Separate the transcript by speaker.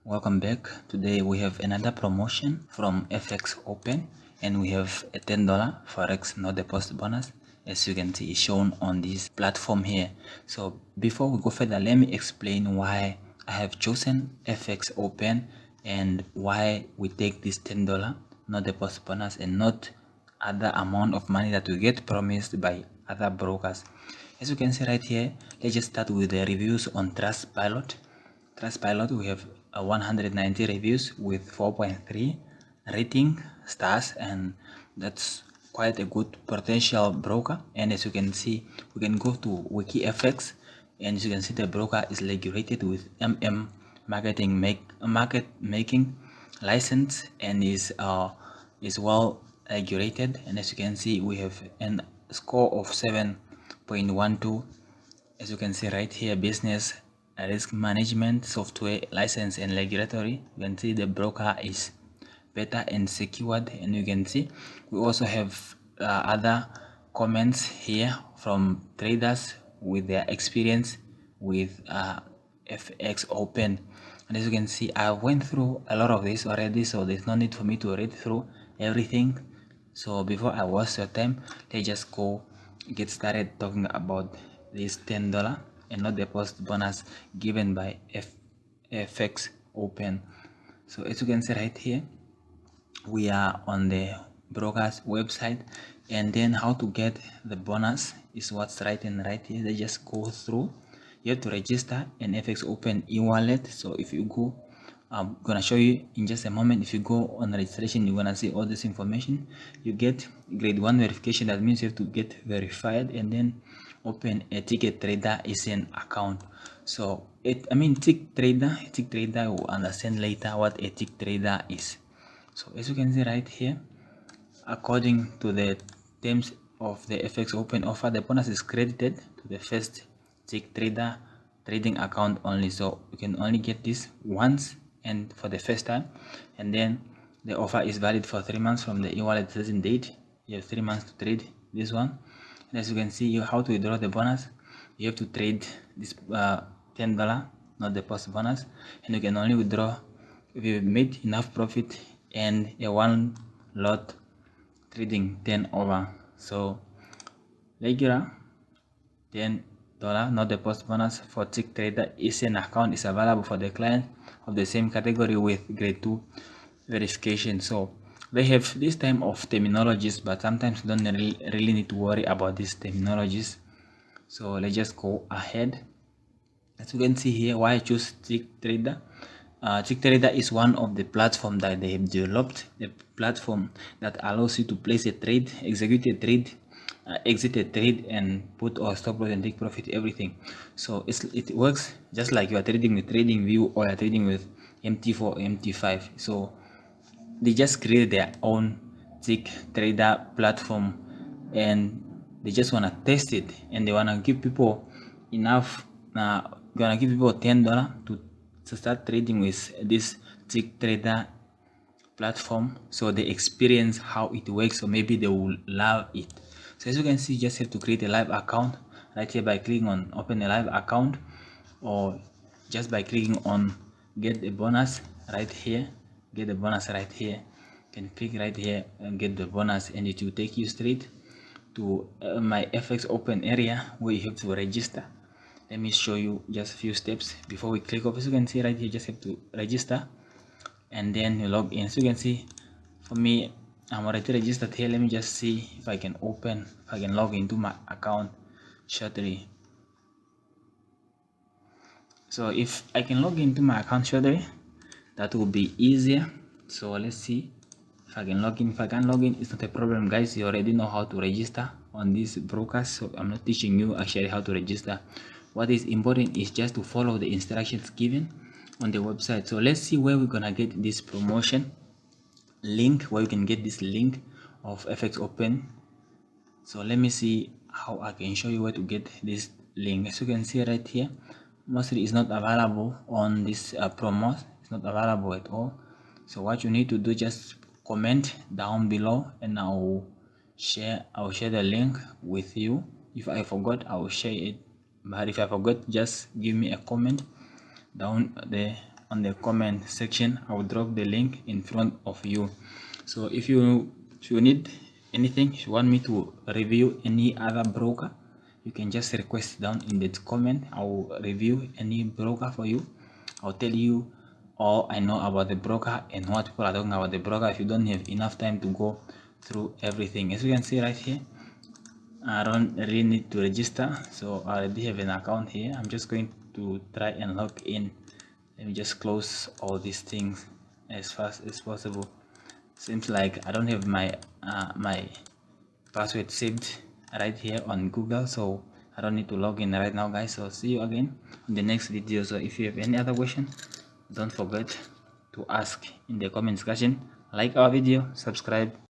Speaker 1: Welcome back. Today we have another promotion from FxOpen and we have a $10 Forex No Deposit Bonus, as you can see is shown on this platform here. So before we go further, let me explain why I have chosen FxOpen and why we take this $10 No Deposit Bonus and not other amount of money that we get promised by other brokers. As you can see right here, let's just start with the reviews on Trustpilot. Trustpilot, we have 190 reviews with 4.3 rating stars, and that's quite a good potential broker. And as you can see, we can go to WikiFX, and as you can see, the broker is regulated with market making license and is well regulated. And as you can see, we have a score of 7.12. as you can see right here, business risk management software license and regulatory. You can see the broker is better and secured, and you can see we also have other comments here from traders with their experience with FxOpen. And as you can see, I went through a lot of this already, so there's no need for me to read through everything. So before I waste your time, let's just go get started talking about this $10 and not deposit bonus given by FxOpen. So as you can see right here, we are on the broker's website, and then how to get the bonus is what's written right here. They just go through. You have to register an FxOpen e-wallet. So if you go, I'm gonna show you in just a moment. If you go on registration, you're gonna see all this information. You get grade 1 verification. That means you have to get verified and then open a ticket trader SN account. So tick trader will understand later what a tick trader is. So as you can see right here, according to the terms of the FxOpen offer, the bonus is credited to the first tick trader trading account only. So you can only get this once and for the first time, and then the offer is valid for 3 months from the e-wallet closing date. You have 3 months to trade this one. And as you can see, how to withdraw the bonus, you have to trade this $10 not deposit bonus, and you can only withdraw if you made enough profit and a one lot trading 10 over. So regular $10 not deposit bonus for tick trader SN account is available for the client of the same category with grade 2 verification. So they have this time of terminologies, but sometimes you don't really need to worry about these terminologies. So let's just go ahead. As you can see here, why I choose tick trader. Tick trader is one of the platforms that they have developed, the platform that allows you to place a trade, execute a trade, exit a trade, and put or stop loss and take profit, everything. So it works just like you are trading with TradingView or you are trading with MT4, MT5. So they just create their own tick trader platform, and they just want to test it, and they want to give people enough, gonna give people $10 to start trading with this tick trader platform, so they experience how it works, so maybe they will love it. So as you can see, you just have to create a live account right here by clicking on open a live account, or just by clicking on get a bonus right here. Get the bonus right here. You can click right here and get the bonus, and it will take you straight to my FxOpen area where you have to register. Let me show you just a few steps before we click off. As you can see right here, you just have to register and then you log in. So you can see, for me, I'm already registered here. Let me just see if I can log into my account shortly. So if I can log into my account shortly, that will be easier. So let's see if I can log in. If I can log in, it's not a problem, guys. You already know how to register on these brokers, so I'm not teaching you actually how to register. What is important is just to follow the instructions given on the website. So let's see where we're gonna get this promotion link, where you can get this link of FxOpen. So let me see how I can show you where to get this link. As you can see right here, mostly it's not available on this promo. It's not available at all. So what you need to do, just comment down below and I'll share the link with you. If I forgot, I will share it, but if I forgot, just give me a comment down there on the comment section. I will drop the link in front of you. So if you need anything, if you want me to review any other broker, you can just request down in the comment. I will review any broker for you. I'll tell you all I know about the broker and what people are talking about the broker if you don't have enough time to go through everything. As you can see right here, I don't really need to register, so I already have an account here. I'm just going to try and log in. Let me just close all these things as fast as possible. Seems like I don't have my my password saved right here on Google, so I don't need to log in right now, guys. So see you again in the next video. So if you have any other question, don't forget to ask in the comment section. Like our video, subscribe.